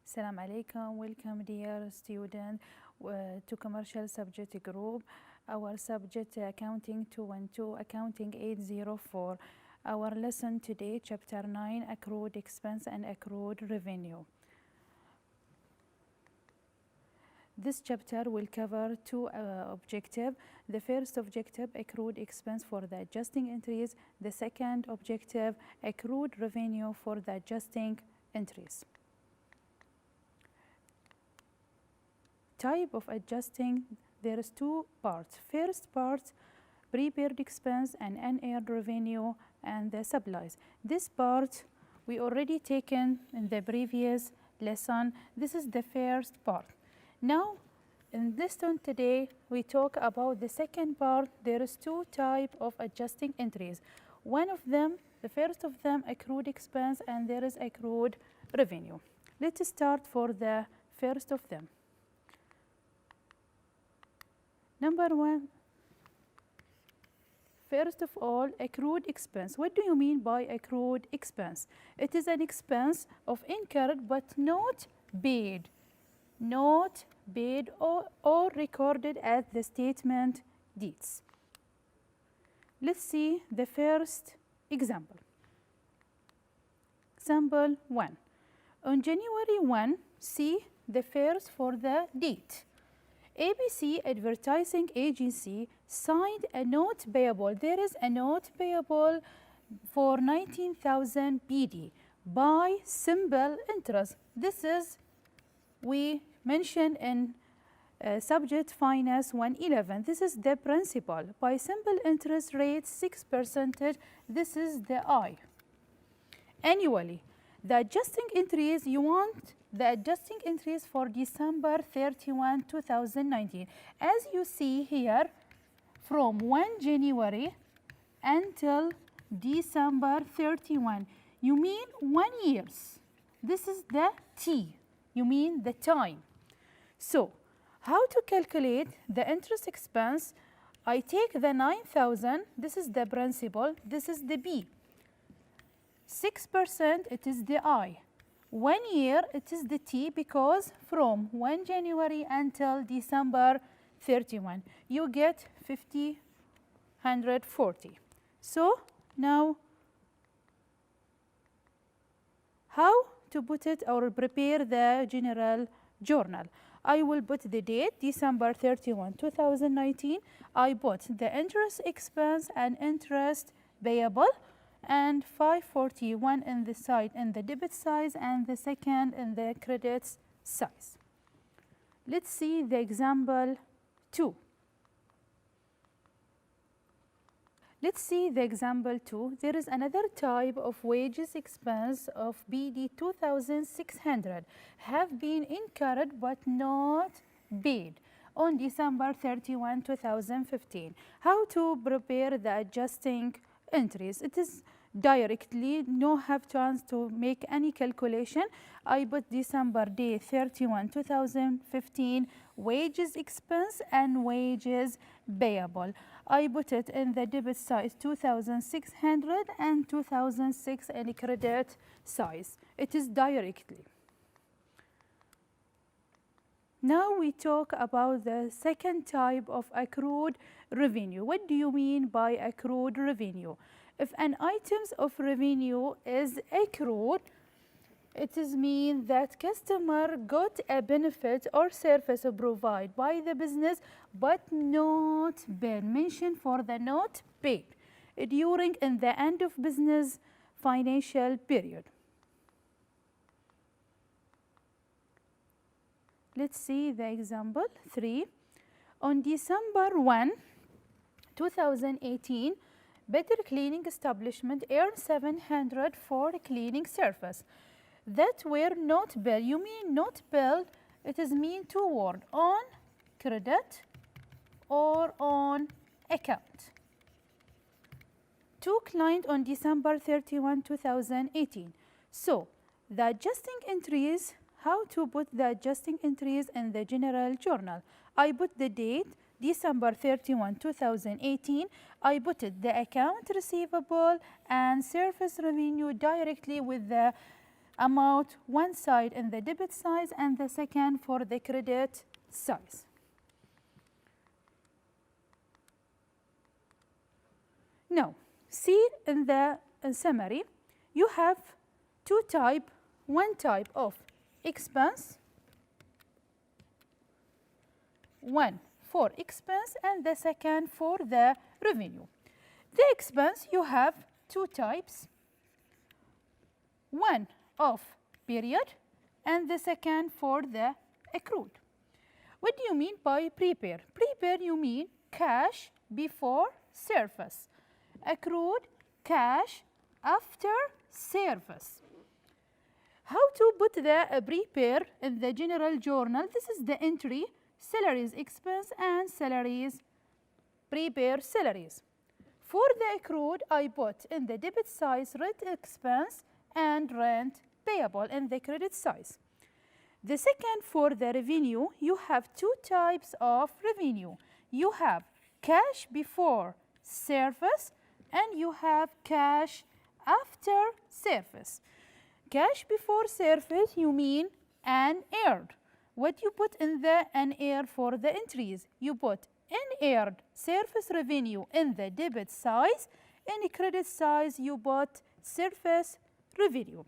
Assalamu alaikum. Welcome, dear student, to commercial subject group. Our subject accounting 212, accounting 804. Our lesson today, chapter 9, accrued expense and accrued revenue. This chapter will cover two objectives. The first objective, accrued expense for the adjusting entries. The second objective, accrued revenue for the adjusting entries. Type of adjusting, there is two parts. First part, prepared expense and unearned revenue and the supplies. This part we already taken in the previous lesson. This is the first part. Now in this one today we talk about the second part. There is two type of adjusting entries. One of them, the first of them, accrued expense, and there is accrued revenue. Let's start for the first of them. Number one, first of all, accrued expense. What do you mean by accrued expense? It is an expense of incurred but not paid. Not paid or recorded at the statement dates. Let's see the first example. Example 1. On January 1, see the first for the date. ABC Advertising Agency signed a note payable. There is a note payable for 19,000 PD by simple interest. This is we mentioned in subject finance 111. This is the principal by simple interest rate 6%. This is the I. Annually, the adjusting entries, you want the adjusting entries for December 31, 2019. As you see here, from 1 January until December 31, you mean 1 year. This is the T, you mean the time. So, how to calculate the interest expense? I take the 9,000, this is the principal, this is the B. 6%, it is the I. 1 year, it is the T, because from 1 January until December 31, you get 140. So now, how to put it or prepare the general journal? I will put the date, December 31, 2019. I put the interest expense and interest payable, and 541 in the side in the debit side and the second in the credits side. Let's see the example 2. Let's see the example 2. There is another type of wages expense of BD 2,600 have been incurred but not paid on December 31, 2015. How to prepare the adjusting entries? It is directly, no have chance to make any calculation. I put December day 31, 2015, wages expense and wages payable. I put it in the debit side 2,600 and 2,006 in credit size. It is directly. Now we talk about the second type of accrued revenue. What do you mean by accrued revenue? If an item of revenue is accrued, it is mean that customer got a benefit or service provided by the business but not been mentioned for the not paid during in the end of business financial period. Let's see the example 3. On December 1, 2018, Better Cleaning Establishment earned 700 for cleaning service that were not billed. You mean not billed, it is mean two words, on credit or on account. To client on December 31, 2018. So, the adjusting entries, how to put the adjusting entries in the general journal? I put the date, December 31, 2018. I put it the account receivable and service revenue directly with the amount one side in the debit side and the second for the credit side. Now, see in the summary, you have two types, one type of expense, one for expense and the second for the revenue. The expense, you have two types, one of period and the second for the accrued. What do you mean by prepare? Prepare, you mean cash before service. Accrued, cash after service. How to put the prepare in the general journal? This is the entry, salaries expense and salaries, prepare salaries. For the accrued, I put in the debit side rent expense and rent payable in the credit side. The second, for the revenue, you have two types of revenue. You have cash before service and you have cash after service. Cash before service, you mean unearned. What you put in the unearned for the entries? You put unearned service revenue in the debit side. In the credit side, you put service revenue.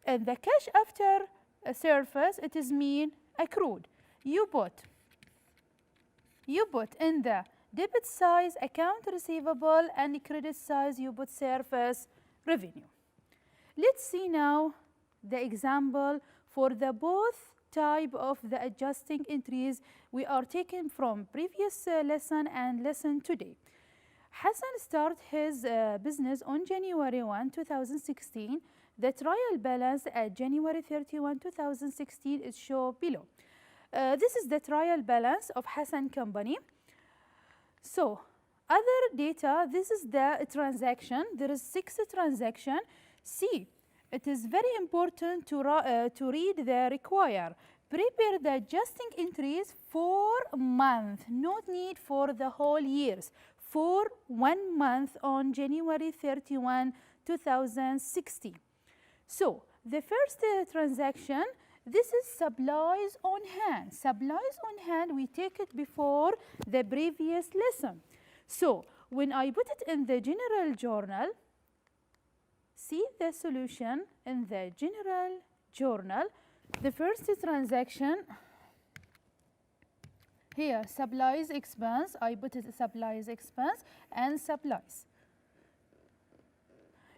And the cash after service, it is mean accrued. You put in the debit side account receivable and the credit side you put service revenue. Let's see now the example for the both type of the adjusting entries we are taking from previous lesson and lesson today. Hassan started his business on January 1, 2016. The trial balance at January 31, 2016 is shown below. This is the trial balance of Hassan company. So, other data, this is the transaction. There is 6 transactions. See, it is very important to read the require. Prepare the adjusting entries for a month, not need for the whole years. For 1 month on January 31, 2016. So, the first transaction, this is supplies on hand. Supplies on hand, we take it before the previous lesson. So, when I put it in the general journal, see the solution in the general journal. The first transaction, here supplies expense, I put it supplies expense and supplies.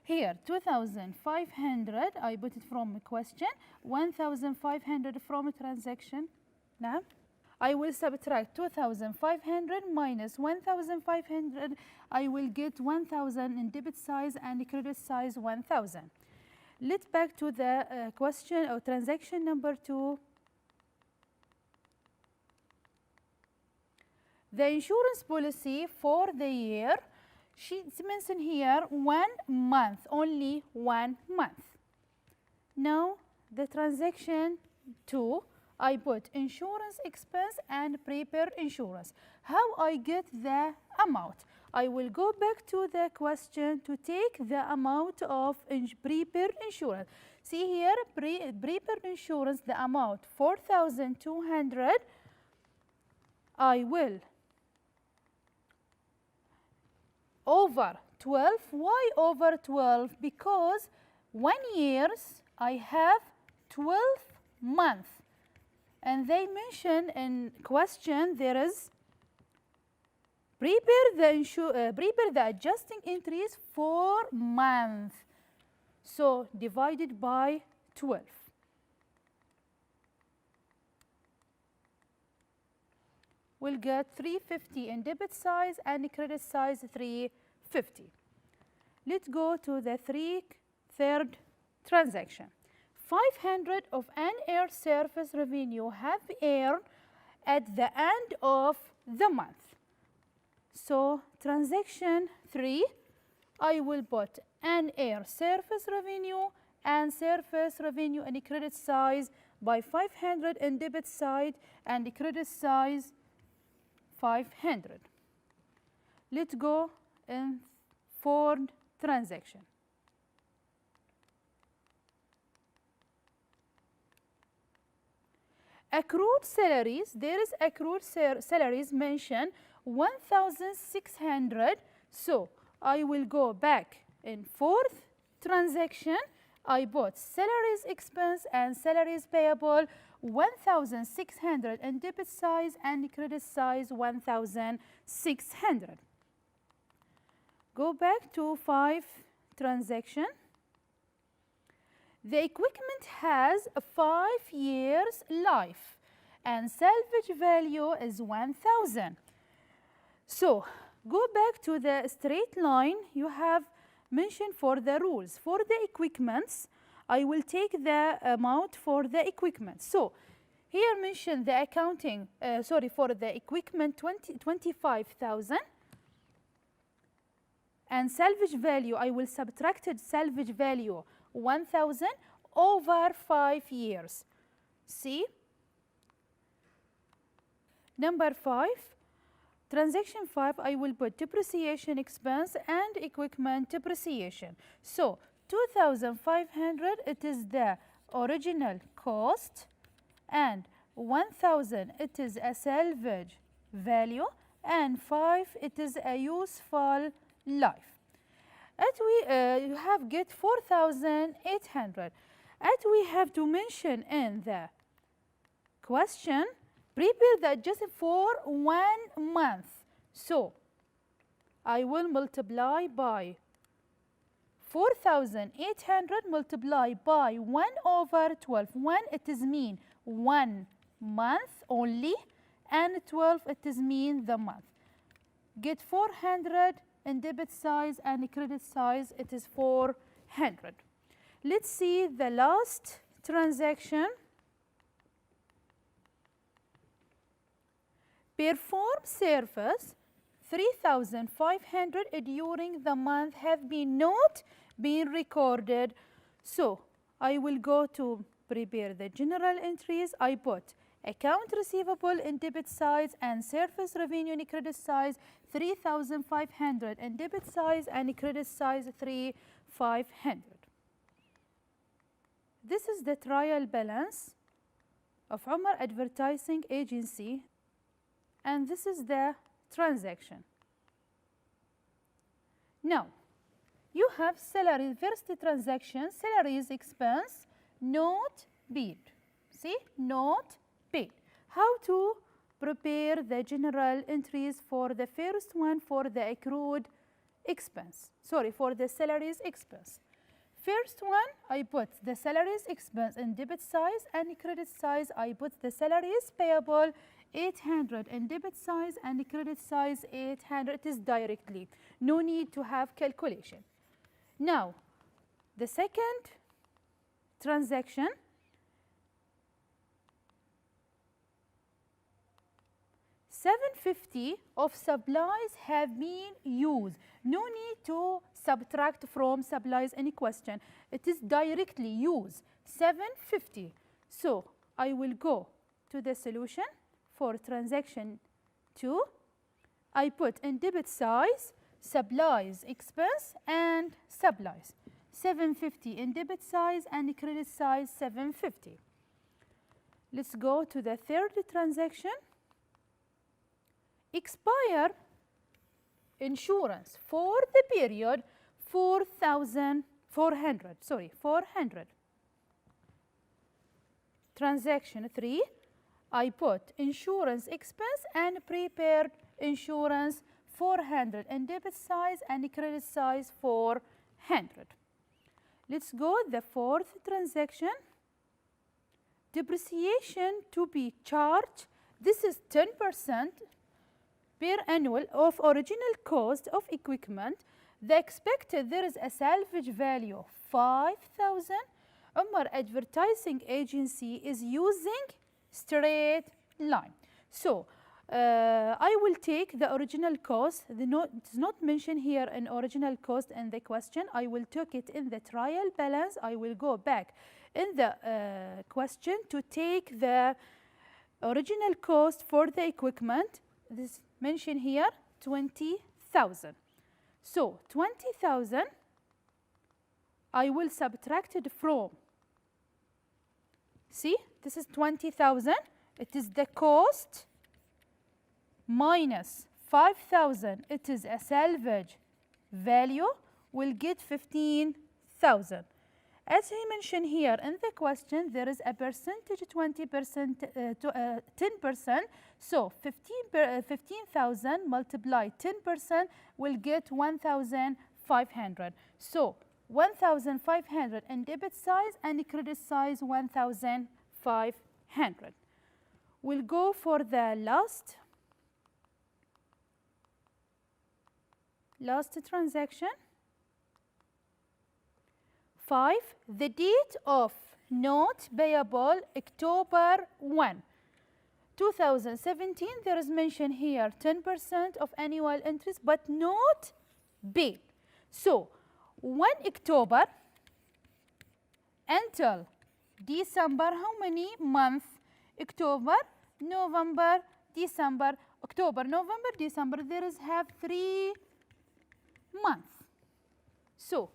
Here 2,500, I put it from a question, 1,500 from a transaction. Now, I will subtract 2,500 minus 1,500. I will get 1,000 in debit size and credit size 1,000. Let's back to the question or transaction number 2. The insurance policy for the year, she's mentioned here 1 month, only 1 month. Now, the transaction 2, I put insurance expense and prepare insurance. How I get the amount? I will go back to the question to take the amount of prepare insurance. See here, prepare insurance, the amount 4,200. I will over 12. Why over 12? Because 1 year I have 12 months. And they mention in question there is prepare the adjusting entries for month. So divided by 12. We'll get 350 in debit size and credit size 350. Let's go to the third transaction. 500 of unearned service revenue have earned at the end of the month. So transaction 3, I will put unearned service revenue and service revenue and credit size by 500 in debit side and credit size 500. Let's go in fourth transaction. accrued salaries, there is accrued salaries mentioned 1,600. So I will go back in fourth transaction. I bought salaries expense and salaries payable 1,600 and debit size and credit size 1,600. Go back to 5 transaction. The equipment has a 5 years life and salvage value is 1,000. So go back to the straight line you have mentioned for the rules. For the equipments, I will take the amount for the equipment. So here mention the accounting, for the equipment 25,000. And salvage value, I will subtract salvage value 1,000 over 5 years. See? Number 5, transaction 5, I will put depreciation expense and equipment depreciation. So 2,500, it is the original cost, and 1,000, it is a salvage value, and 5, it is a useful life. And we have get 4,800. And we have to mention in the question, prepare the adjustment for 1 month. So I will multiply by 4,800 multiply by 1 over 12. 1 it is mean 1 month only, and 12 it is mean the month. Get 400 in debit size and credit size, it is 400. Let's see the last transaction. Perform service 3,500 during the month have been not been recorded. So I will go to prepare the general entries. I put account receivable in debit size and service revenue in credit size 3,500 and debit size and credit size 3,500. This is the trial balance of Umar Advertising Agency, and this is the transaction. Now, you have salary, first transaction, salaries expense, not paid. See, not paid. How to prepare the general entries for the first one for the accrued expense, for the salaries expense. First one, I put the salaries expense in debit size and credit size. I put the salaries payable 800 in debit size and credit size 800. It is directly. No need to have calculation. Now, the second transaction, $750 of supplies have been used. No need to subtract from supplies any question. It is directly used, $750. So I will go to the solution for transaction 2. I put in debit size, supplies expense and supplies. $750 in debit size and credit size $750. Let's go to the third transaction. Expire insurance for the period 400. Transaction 3, I put insurance expense and prepared insurance 400 and debit size and credit size 400. Let's go the fourth transaction. Depreciation to be charged. This is 10% per annual of original cost of equipment. The expected, there is a salvage value of 5,000. Umar Advertising Agency is using straight line. So I will take the original cost. It's not mentioned here in original cost in the question. I will take it in the trial balance. I will go back in the question to take the original cost for the equipment. This mentioned here 20,000. So 20,000 I will subtract it from. See, this is 20,000 it is the cost minus 5,000, it is a salvage value, will get 15,000. As he mentioned here in the question, there is a percentage 20% to 10%. So 15,000 multiplied 10% will get 1,500. So 1,500 in debit size and credit size 1,500. We'll go for the last transaction. 5. The date of note payable October 1, 2017. There is mentioned here 10% of annual interest, but not paid. So 1 October until December, how many months? October, November, December, October, November, December. There is have 3 months. So